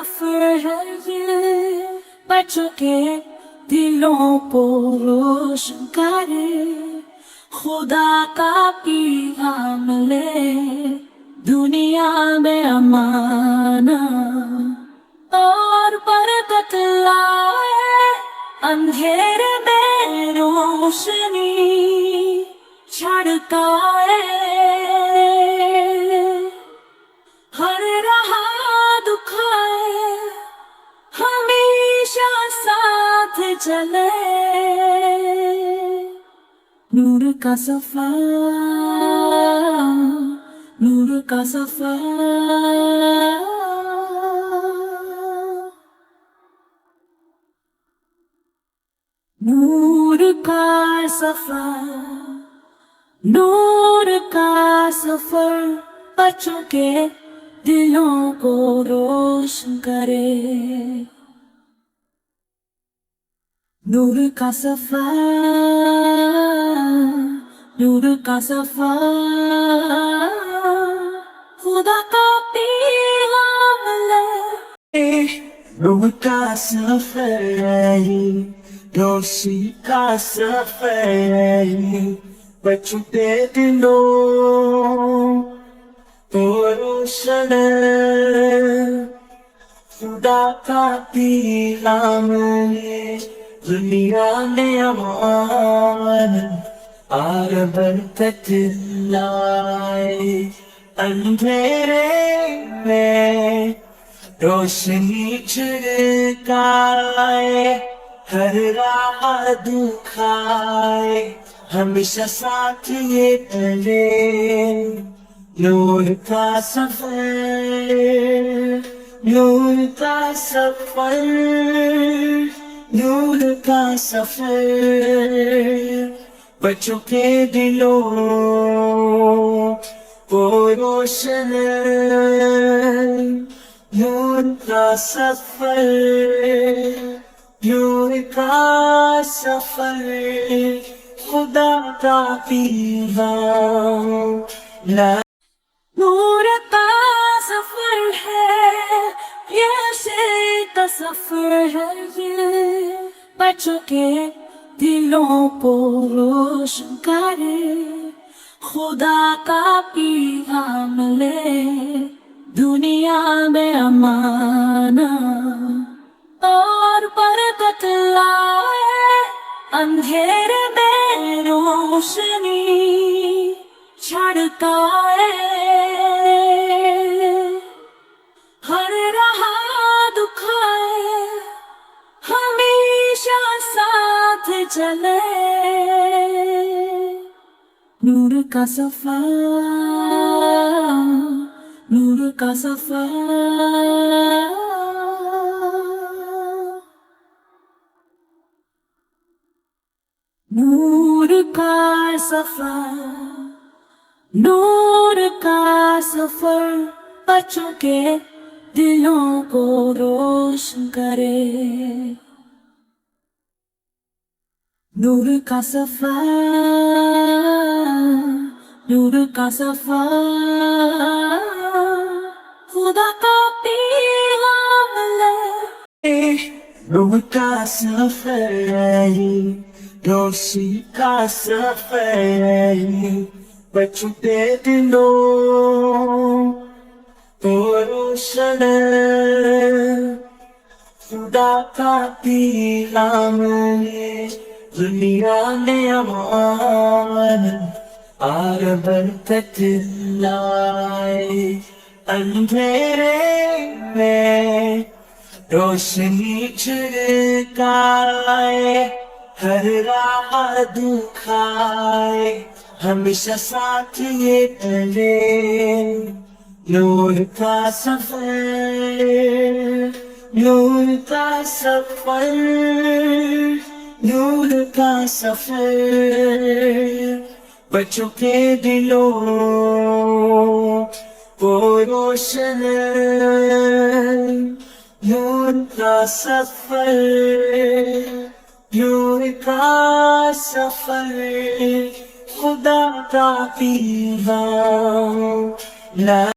سفر ہے یہ بچوں کے دلوں کو روشن کرے، خدا کا پیغام لے دنیا میں امان اور برکت لائے، اندھیرے میں روشنی چھڑکائے، ہر راہ دکھائے، ہمیشہ ساتھ چلے، نور کا سفر، نور کا سفر، نور کا سفر، نور کا سفر بچوں کے دلوں کو روشن کرے، نور کا سفر، نور کا سفر، خدا کا پیغام لے، نور کا سفر ہے یہ، روشنی کا سفر ہے یہ، بچوں کے دلوں کو روشن ہے، خدا کا پیغام لے دنیا میں امان اور برکت لائے، اندھیرے میں روشنی چھڑکائے، ہر راہ دکھائے، ہمیشہ ساتھ یہ چلے، نور کا سفر، نور کا سفر، نور کا سفر بچوں کے دلوں کو روشن، نور کا سفر، نور کا سفر، خدا کا پیغام لا، نور کا سفر ہے یہ، سے کا سفر ہے یہ، بچوں کے دلوں کو روشن کرے، خدا کا پیغام لے دنیا میں امان اور برکت لائے، اندھیرے میں روشنی چھڑکائے، ہر راہ دکھائے، ہمیشہ ساتھ چلے، نور کا سفر، نور کا سفر، نور کا سفر، نور کا سفر بچوں کے دلوں کو روشن کرے، نور کا سفر، نور کا سفر، خدا کا پیغام لے، نور کا سفر ہے یہ، روشنی کا سفر ہے یہ، بچوں کے دلوں کو روشن ہے، خدا کا پیغام لے دنیا میں امان اور برکت لائے، اندھیرے میں روشنی چھڑکائے، ہر راہ دکھائے، ہمیشہ ساتھ یہ چلے، نور کا سفر، نور کا سفر، نور کا سفر بچوں کے دلوں کو روشن، نور کا سفر، نور کا سفر، خدا کا پیغام لا